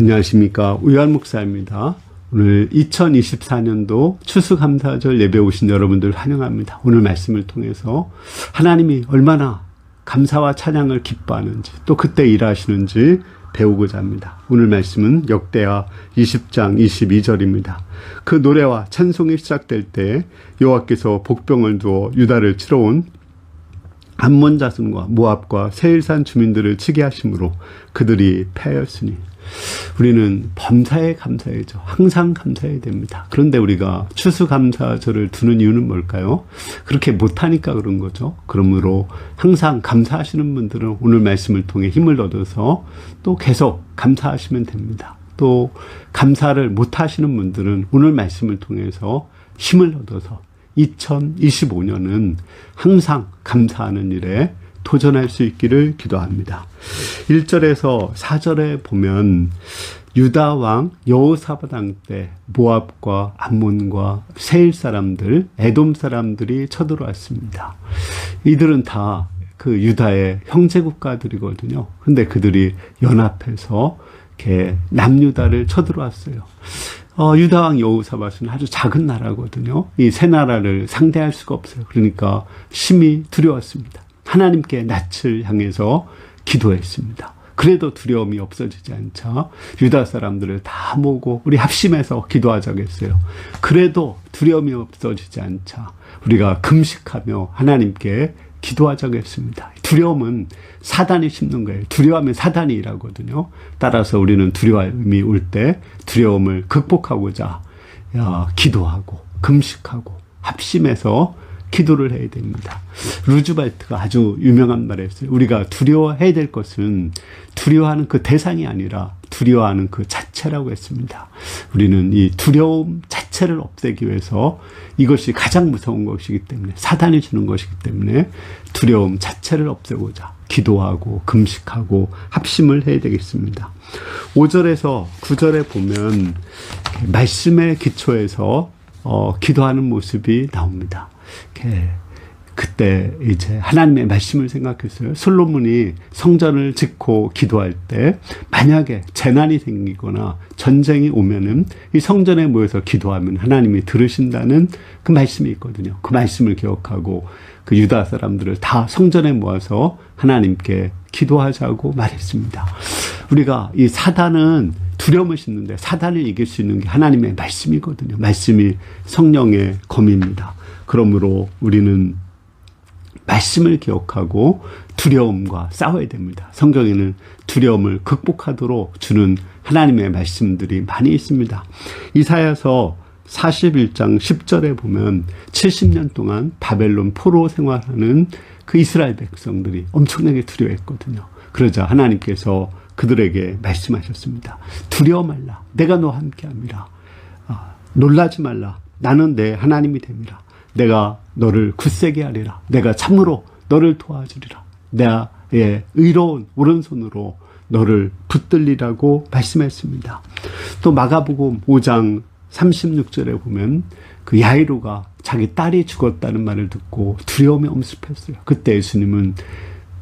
안녕하십니까. 우요한 목사입니다. 오늘 2024년도 추수감사절 예배 오신 여러분들 환영합니다. 오늘 말씀을 통해서 하나님이 얼마나 감사와 찬양을 기뻐하는지 또 그때 일하시는지 배우고자 합니다. 오늘 말씀은 역대하 20장 22절입니다. 그 노래와 찬송이 시작될 때 여호와께서 복병을 두어 유다를 치러 온 암몬 자손과 모압과 세일산 주민들을 치게 하심으로 그들이 패하였으니. 우리는 범사에 감사해야죠. 항상 감사해야 됩니다. 그런데 우리가 추수감사절을 두는 이유는 뭘까요? 그렇게 못하니까 그런 거죠. 그러므로 항상 감사하시는 분들은 오늘 말씀을 통해 힘을 얻어서 또 계속 감사하시면 됩니다. 또 감사를 못하시는 분들은 오늘 말씀을 통해서 힘을 얻어서 2025년은 항상 감사하는 일에 도전할 수 있기를 기도합니다. 1절에서 4절에 보면 유다 왕 여호사밧 왕 때 모압과 암몬과 세일 사람들, 에돔 사람들이 쳐들어왔습니다. 이들은 다 그 유다의 형제 국가들이거든요. 그런데 그들이 연합해서 이렇게 남유다를 쳐들어왔어요. 유다 왕 여호사밧은 아주 작은 나라거든요. 이 세 나라를 상대할 수가 없어요. 그러니까 심히 두려웠습니다. 하나님께 낯을 향해서 기도했습니다. 그래도 두려움이 없어지지 않자 유다 사람들을 다 모으고 우리 합심해서 기도하자겠어요. 그래도 두려움이 없어지지 않자 우리가 금식하며 하나님께 기도하자겠습니다. 두려움은 사단이 심는 거예요. 두려워하면 사단이 일하거든요. 따라서 우리는 두려움이 올 때 두려움을 극복하고자 기도하고 금식하고 합심해서 기도를 해야 됩니다. 루즈벨트가 아주 유명한 말을 했어요. 우리가 두려워해야 될 것은 두려워하는 그 대상이 아니라 두려워하는 그 자체라고 했습니다. 우리는 이 두려움 자체를 없애기 위해서 이것이 가장 무서운 것이기 때문에 사단이 주는 것이기 때문에 두려움 자체를 없애고자 기도하고 금식하고 합심을 해야 되겠습니다. 5절에서 9절에 보면 말씀의 기초에서 기도하는 모습이 나옵니다. 그때 이제 하나님의 말씀을 생각했어요. 솔로몬이 성전을 짓고 기도할 때 만약에 재난이 생기거나 전쟁이 오면은 이 성전에 모여서 기도하면 하나님이 들으신다는 그 말씀이 있거든요. 그 말씀을 기억하고 그 유다 사람들을 다 성전에 모아서 하나님께 기도하자고 말했습니다. 우리가 이 사단은 두려움을 심는데 사단을 이길 수 있는 게 하나님의 말씀이거든요. 말씀이 성령의 검입니다. 그러므로 우리는 말씀을 기억하고 두려움과 싸워야 됩니다. 성경에는 두려움을 극복하도록 주는 하나님의 말씀들이 많이 있습니다. 이사야서 41장 10절에 보면 70년 동안 바벨론 포로 생활하는 그 이스라엘 백성들이 엄청나게 두려워했거든요. 그러자 하나님께서 그들에게 말씀하셨습니다. 두려워 말라. 내가 너와 함께함이라. 놀라지 말라. 나는 내 하나님이 됨이라. 내가 너를 굳세게 하리라. 내가 참으로 너를 도와주리라. 나의 의로운 오른손으로 너를 붙들리라고 말씀했습니다. 또 마가복음 5장 36절에 보면 그 야이로가 자기 딸이 죽었다는 말을 듣고 두려움이 엄습했어요. 그때 예수님은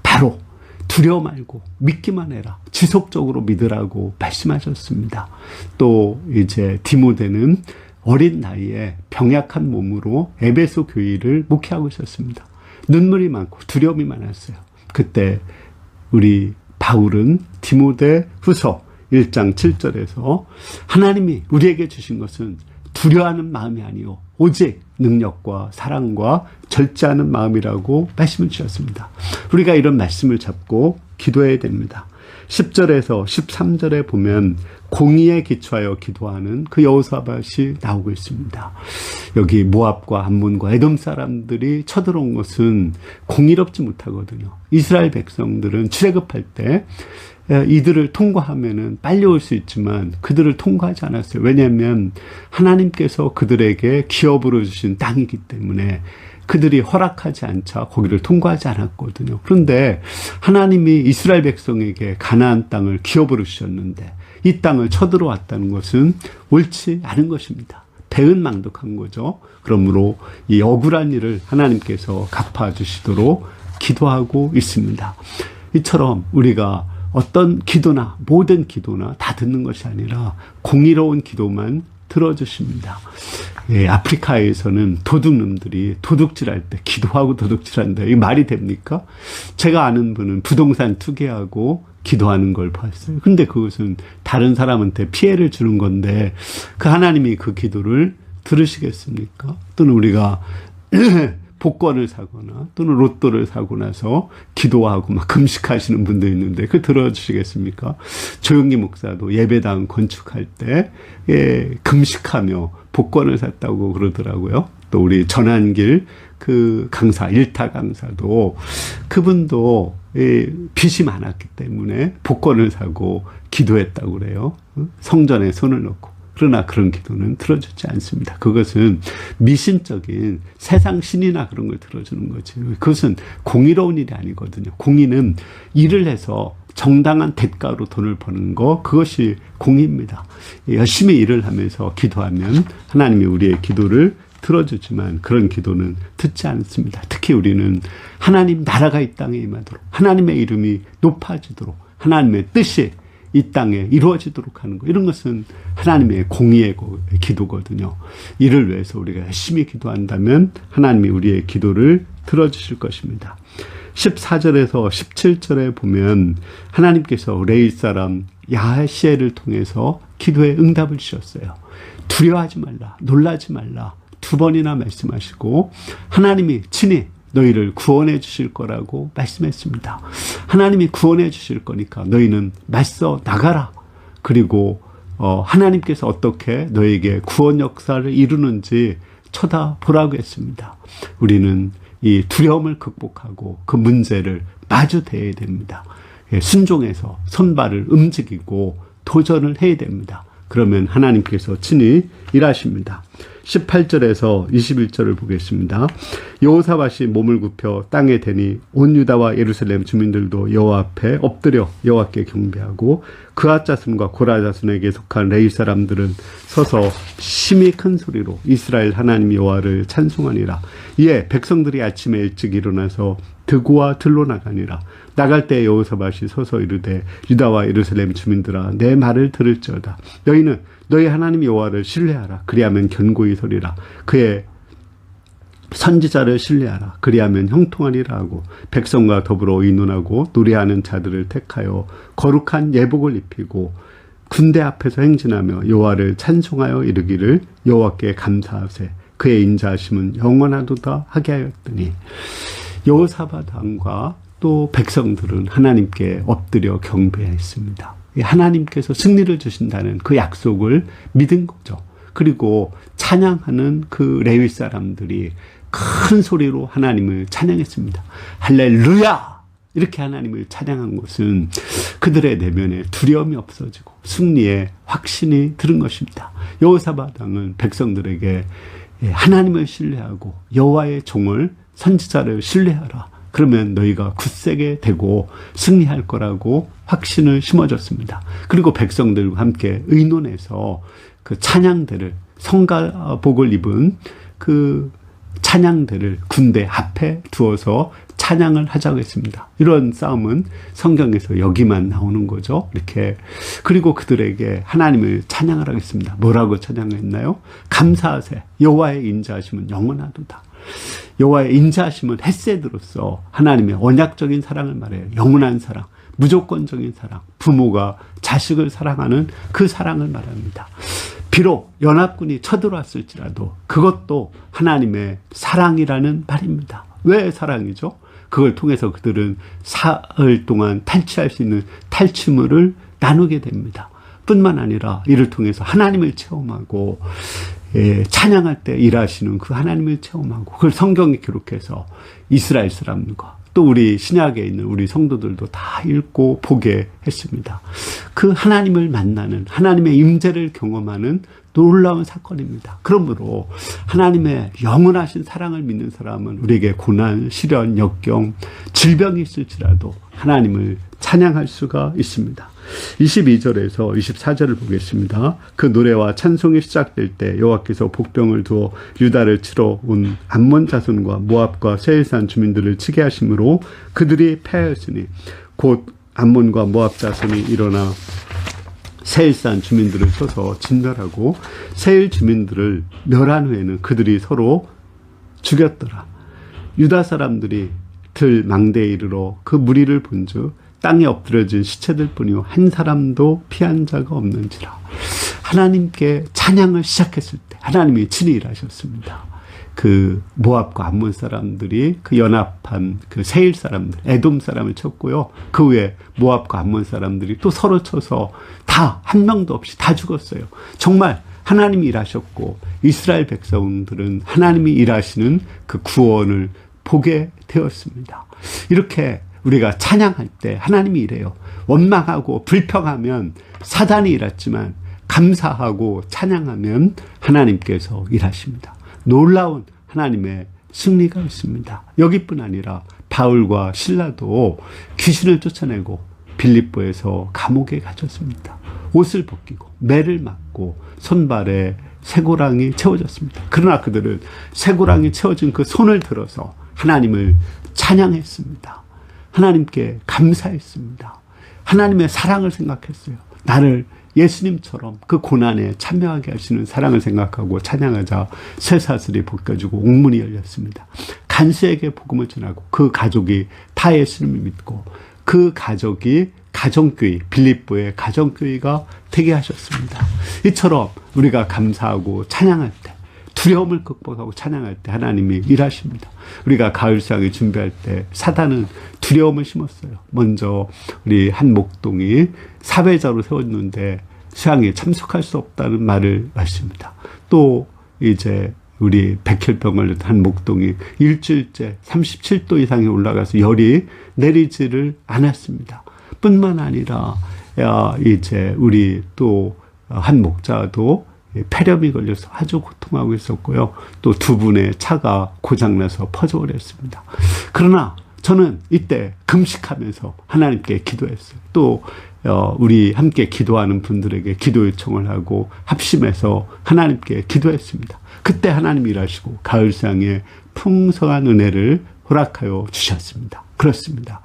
바로 두려워 말고 믿기만 해라. 지속적으로 믿으라고 말씀하셨습니다. 또 이제 디모데는 어린 나이에 병약한 몸으로 에베소 교회를 목회하고 있었습니다. 눈물이 많고 두려움이 많았어요. 그때 우리 바울은 디모데 후서 1장 7절에서 하나님이 우리에게 주신 것은 두려워하는 마음이 아니요 오직 능력과 사랑과 절제하는 마음이라고 말씀을 주셨습니다. 우리가 이런 말씀을 잡고 기도해야 됩니다. 10절에서 13절에 보면 공의에 기초하여 기도하는 그 여호사밧이 나오고 있습니다. 여기 모압과 암몬과 에돔 사람들이 쳐들어온 것은 공의롭지 못하거든요. 이스라엘 백성들은 출애굽할 때 이들을 통과하면은 빨리 올 수 있지만 그들을 통과하지 않았어요. 왜냐하면 하나님께서 그들에게 기업으로 주신 땅이기 때문에 그들이 허락하지 않자 거기를 통과하지 않았거든요. 그런데 하나님이 이스라엘 백성에게 가나안 땅을 기업으로 주셨는데 이 땅을 쳐들어왔다는 것은 옳지 않은 것입니다. 배은망덕한 거죠. 그러므로 이 억울한 일을 하나님께서 갚아주시도록 기도하고 있습니다. 이처럼 우리가 어떤 기도나 모든 기도나 다 듣는 것이 아니라 공의로운 기도만 들어주십니다. 예, 아프리카에서는 도둑놈들이 도둑질할 때 기도하고 도둑질한다. 이게 말이 됩니까? 제가 아는 분은 부동산 투기하고 기도하는 걸 봤어요. 근데 그것은 다른 사람한테 피해를 주는 건데 그 하나님이 그 기도를 들으시겠습니까? 또는 우리가 복권을 사거나 또는 로또를 사고 나서 기도하고 막 금식하시는 분도 있는데 그 들어주시겠습니까? 조용기 목사도 예배당 건축할 때 금식하며 복권을 샀다고 그러더라고요. 또 우리 전한길 그 강사, 일타 강사도 그분도 빚이 많았기 때문에 복권을 사고 기도했다고 그래요. 성전에 손을 놓고. 그러나 그런 기도는 들어주지 않습니다. 그것은 미신적인 세상 신이나 그런 걸 들어주는 거지. 그것은 공의로운 일이 아니거든요. 공의는 일을 해서 정당한 대가로 돈을 버는 거, 그것이 공의입니다. 열심히 일을 하면서 기도하면 하나님이 우리의 기도를 들어주지만 그런 기도는 듣지 않습니다. 특히 우리는 하나님 나라가 이 땅에 임하도록, 하나님의 이름이 높아지도록, 하나님의 뜻이 이 땅에 이루어지도록 하는 거, 이런 것은 하나님의 공의의 기도거든요. 이를 위해서 우리가 열심히 기도한다면 하나님이 우리의 기도를 들어주실 것입니다. 14절에서 17절에 보면 하나님께서 레위 사람 야시엘을 통해서 기도에 응답을 주셨어요. 두려워하지 말라, 놀라지 말라 2번이나 말씀하시고 하나님이 친히 너희를 구원해 주실 거라고 말씀했습니다. 하나님이 구원해 주실 거니까 너희는 맞서 나가라. 그리고 하나님께서 어떻게 너에게 구원 역사를 이루는지 쳐다보라고 했습니다. 우리는 이 두려움을 극복하고 그 문제를 마주 대해야 됩니다. 순종해서 손발을 움직이고 도전을 해야 됩니다. 그러면 하나님께서 친히 일하십니다. 18절에서 21절을 보겠습니다. 여호사밧이 몸을 굽혀 땅에 대니 온 유다와 예루살렘 주민들도 여호와 앞에 엎드려 여호와께 경배하고 그앗 자손과 고라 자손에게 속한 레위 사람들은 서서 심히 큰 소리로 이스라엘 하나님 여호와를 찬송하니라. 이에 백성들이 아침에 일찍 일어나서 드고와 들로 나가니라. 나갈 때 여호사밧이 서서 이르되 유다와 예루살렘 주민들아 내 말을 들을지어다. 너희는 너희 하나님 여호와를 신뢰하라. 그리하면 견고히 서리라. 그의 선지자를 신뢰하라. 그리하면 형통하리라 하고 백성과 더불어 의논하고 노래하는 자들을 택하여 거룩한 예복을 입히고 군대 앞에서 행진하며 여호와를 찬송하여 이르기를 여호와께 감사하세. 그의 인자하심은 영원하도다 하게 하였더니 여호사밧 왕과 또 백성들은 하나님께 엎드려 경배했습니다. 하나님께서 승리를 주신다는 그 약속을 믿은 거죠. 그리고 찬양하는 그 레위 사람들이 큰 소리로 하나님을 찬양했습니다. 할렐루야! 이렇게 하나님을 찬양한 것은 그들의 내면에 두려움이 없어지고 승리의 확신이 들은 것입니다. 여호사밧 왕은 백성들에게 하나님을 신뢰하고 여호와의 종을 선지자를 신뢰하라. 그러면 너희가 굳세게 되고 승리할 거라고 확신을 심어줬습니다. 그리고 백성들과 함께 의논해서 그 찬양대를 성가복을 입은 그 찬양대를 군대 앞에 두어서 찬양을 하자고 했습니다. 이런 싸움은 성경에서 여기만 나오는 거죠. 이렇게. 그리고 그들에게 하나님을 찬양하라고 했습니다. 뭐라고 찬양했나요? 감사하세. 여호와의 인자하심은 영원하도다. 여호와의 인자하심은 헤세드로서 하나님의 언약적인 사랑을 말해요. 영원한 사랑, 무조건적인 사랑, 부모가 자식을 사랑하는 그 사랑을 말합니다. 비록 연합군이 쳐들어왔을지라도 그것도 하나님의 사랑이라는 말입니다. 왜 사랑이죠? 그걸 통해서 그들은 사흘 동안 탈취할 수 있는 탈취물을 나누게 됩니다. 뿐만 아니라 이를 통해서 하나님을 체험하고 찬양할 때 일하시는 그 하나님을 체험하고 그걸 성경에 기록해서 이스라엘 사람과 또 우리 신약에 있는 우리 성도들도 다 읽고 보게 했습니다. 그 하나님을 만나는 하나님의 임재를 경험하는 놀라운 사건입니다. 그러므로 하나님의 영원하신 사랑을 믿는 사람은 우리에게 고난, 시련, 역경, 질병이 있을지라도 하나님을 찬양할 수가 있습니다. 22절에서 24절을 보겠습니다. 그 노래와 찬송이 시작될 때 여호와께서 복병을 두어 유다를 치러 온 암몬 자손과 모압과 세일산 주민들을 치게 하심으로 그들이 패하였으니 곧 암몬과 모압 자손이 일어나 세일산 주민들을 쳐서 진멸하고 세일 주민들을 멸한 후에는 그들이 서로 죽였더라. 유다 사람들이 들 망대에 이르러 그 무리를 본즉 땅에 엎드려진 시체들뿐이요 한 사람도 피한 자가 없는지라. 하나님께 찬양을 시작했을 때 하나님이 친히 일하셨습니다. 그 모압과 암몬 사람들이 그 연합한 그 세일 사람들, 에돔 사람을 쳤고요. 그 후에 모압과 암몬 사람들이 또 서로 쳐서 다 한 명도 없이 다 죽었어요. 정말 하나님이 일하셨고 이스라엘 백성들은 하나님이 일하시는 그 구원을 보게 되었습니다. 이렇게 우리가 찬양할 때 하나님이 이래요. 원망하고 불평하면 사단이 일했지만 감사하고 찬양하면 하나님께서 일하십니다. 놀라운 하나님의 승리가 있습니다. 여기뿐 아니라 바울과 실라도 귀신을 쫓아내고 빌립보에서 감옥에 갇혔습니다. 옷을 벗기고 매를 맞고 손발에 쇠고랑이 채워졌습니다. 그러나 그들은 쇠고랑이 채워진 그 손을 들어서 하나님을 찬양했습니다. 하나님께 감사했습니다. 하나님의 사랑을 생각했어요. 나를 예수님처럼 그 고난에 참여하게 하시는 사랑을 생각하고 찬양하자 쇠사슬이 벗겨지고 옥문이 열렸습니다. 간수에게 복음을 전하고 그 가족이 다 예수님을 믿고 그 가족이 가정교회, 빌립보의 가정교회가 되게 하셨습니다. 이처럼 우리가 감사하고 찬양할 때, 두려움을 극복하고 찬양할 때 하나님이 일하십니다. 우리가 가을 수양을 준비할 때 사단은 두려움을 심었어요. 먼저 우리 한 목동이 사회자로 세웠는데 수양에 참석할 수 없다는 말을 하십니다. 또 이제 우리 백혈병 걸린 한 목동이 일주일째 37도 이상이 올라가서 열이 내리지를 않았습니다. 뿐만 아니라 이제 우리 또 한 목자도 폐렴이 걸려서 아주 고통하고 있었고요. 또 두 분의 차가 고장나서 퍼져버렸습니다. 그러나 저는 이때 금식하면서 하나님께 기도했어요. 또 우리 함께 기도하는 분들에게 기도 요청을 하고 합심해서 하나님께 기도했습니다. 그때 하나님이 일하시고 가을상에 풍성한 은혜를 허락하여 주셨습니다. 그렇습니다.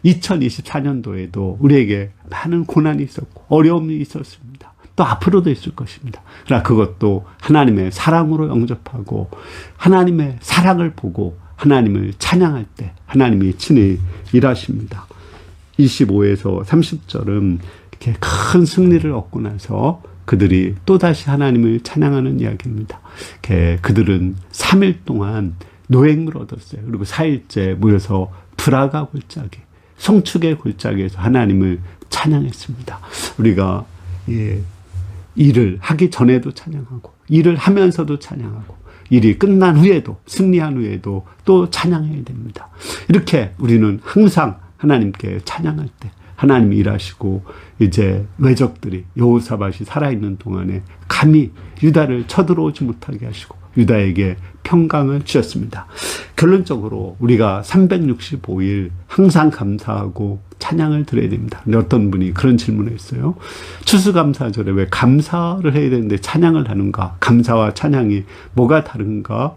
2024년도에도 우리에게 많은 고난이 있었고 어려움이 있었습니다. 또 앞으로도 있을 것입니다. 그러나 그것도 하나님의 사랑으로 영접하고 하나님의 사랑을 보고 하나님을 찬양할 때 하나님이 친히 일하십니다. 25에서 30절은 이렇게 큰 승리를 얻고 나서 그들이 또다시 하나님을 찬양하는 이야기입니다. 그들은 3일 동안 노획을 얻었어요. 그리고 4일째 모여서 브라가 골짜기, 송축의 골짜기에서 하나님을 찬양했습니다. 우리가 일을 하기 전에도 찬양하고 일을 하면서도 찬양하고 일이 끝난 후에도 승리한 후에도 또 찬양해야 됩니다. 이렇게 우리는 항상 하나님께 찬양할 때 하나님이 일하시고 이제 외적들이 여호사밧이 살아있는 동안에 감히 유다를 쳐들어오지 못하게 하시고 유다에게 평강을 주셨습니다. 결론적으로 우리가 365일 항상 감사하고 찬양을 드려야 됩니다. 근데 어떤 분이 그런 질문을 했어요. 추수감사절에 왜 감사를 해야 되는데 찬양을 하는가? 감사와 찬양이 뭐가 다른가?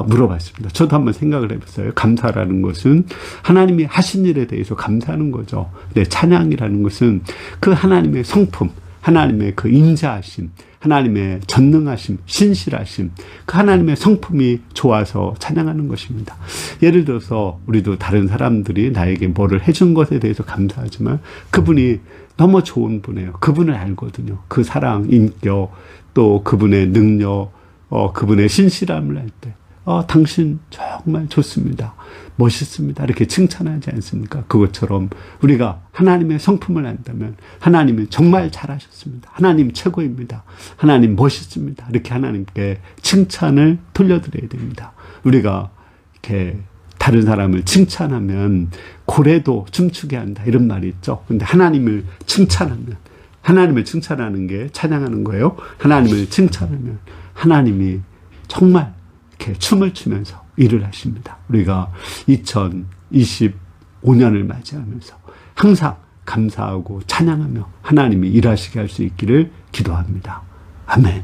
물어봤습니다. 저도 한번 생각을 해봤어요. 감사라는 것은 하나님이 하신 일에 대해서 감사하는 거죠. 근데 찬양이라는 것은 그 하나님의 성품, 하나님의 그 인자하심, 하나님의 전능하심, 신실하심, 그 하나님의 성품이 좋아서 찬양하는 것입니다. 예를 들어서 우리도 다른 사람들이 나에게 뭐를 해준 것에 대해서 감사하지만 그분이 너무 좋은 분이에요. 그분을 알거든요. 그 사랑, 인격, 또 그분의 능력, 그분의 신실함을 할 때 당신 정말 좋습니다. 멋있습니다. 이렇게 칭찬하지 않습니까? 그것처럼 우리가 하나님의 성품을 안다면 하나님은 정말 잘하셨습니다. 하나님 최고입니다. 하나님 멋있습니다. 이렇게 하나님께 칭찬을 돌려드려야 됩니다. 우리가 이렇게 다른 사람을 칭찬하면 고래도 춤추게 한다 이런 말이 있죠. 근데 하나님을 칭찬하는 게 찬양하는 거예요. 하나님을 칭찬하면 하나님이 정말 이렇게 춤을 추면서 일을 하십니다. 우리가 2025년을 맞이하면서 항상 감사하고 찬양하며 하나님이 일하시게 할 수 있기를 기도합니다. 아멘.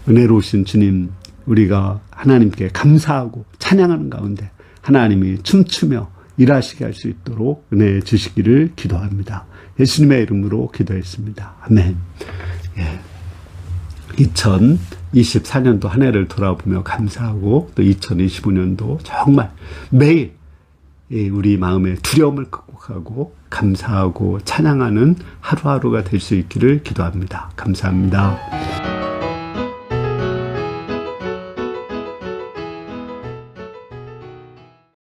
은혜로우신 주님, 우리가 하나님께 감사하고 찬양하는 가운데 하나님이 춤추며 일하시게 할 수 있도록 은혜 주시기를 기도합니다. 예수님의 이름으로 기도했습니다. 아멘. 예. 2024년도 한 해를 돌아보며 감사하고 또 2025년도 정말 매일 우리 마음의 두려움을 극복하고 감사하고 찬양하는 하루하루가 될 수 있기를 기도합니다. 감사합니다.